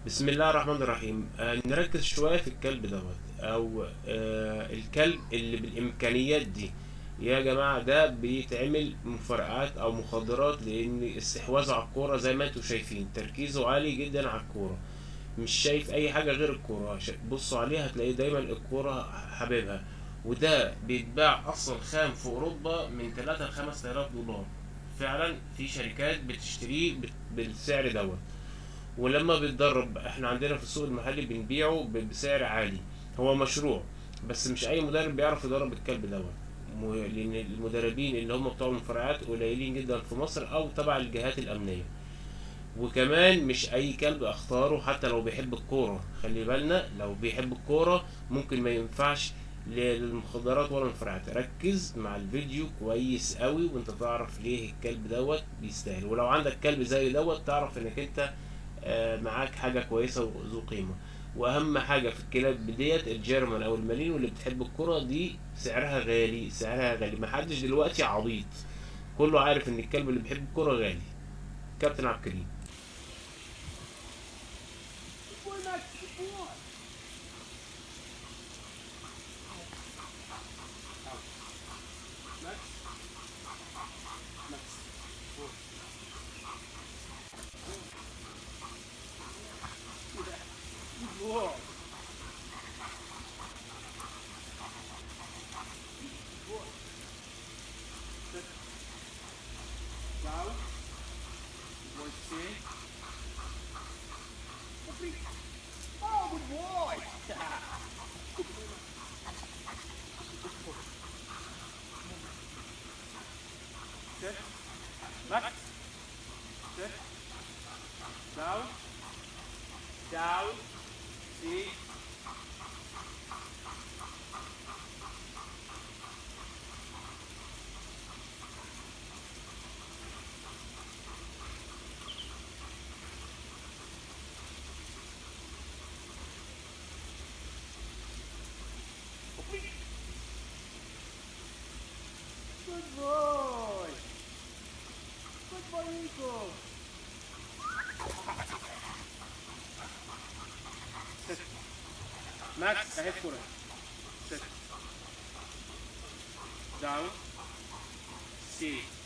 بسم الله الرحمن الرحيم. نركز شوية في الكلب أو الكلب اللي بالإمكانيات دي. يا جماعة ده بيتعمل مفرقعات أو مخدرات، لأن استحواذه على الكورة زي ما انتوا شايفين، تركيزه عالي جدا على الكورة، مش شايف أي حاجة غير الكورة. بصوا عليه هتلاقيه دايما الكورة حبيبها. وده بيتباع أصلا خام في أوروبا من 3 ل 5000 دولار. فعلا في شركات بتشتريه بالسعر ولما بيتدرب احنا عندنا في السوق المحلي بنبيعه بسعر عالي. هو مشروع، بس مش اي مدرب بيعرف يدرب الكلب لان المدربين اللي هم بتوع المفرعات قليلين جدا في مصر او تبع الجهات الامنيه. وكمان مش اي كلب اختاره حتى لو بيحب الكوره، خلي بالنا لو بيحب الكوره ممكن ما ينفعش للمخدرات ولا المفرعات. ركز مع الفيديو كويس قوي وانت تعرف ليه الكلب بيستاهل. ولو عندك كلب زي تعرف انك انت معاك حاجة كويسة وذو قيمة. واهم حاجة في الكلاب ديت الجيرمان او المالين واللي بتحب الكرة دي، سعرها غالي سعرها غالي، محدش دلوقتي عبيط، كله عارف ان الكلب اللي بيحب الكرة غالي. كابتن عبد الكريم. Down. Good boy, sit. Oh, good boy. Sit. Max. Sit. Down. Down. Sit. Good boy. Good boy, Nico. Sit. Max, ahead for it. Sit. Down. Sit.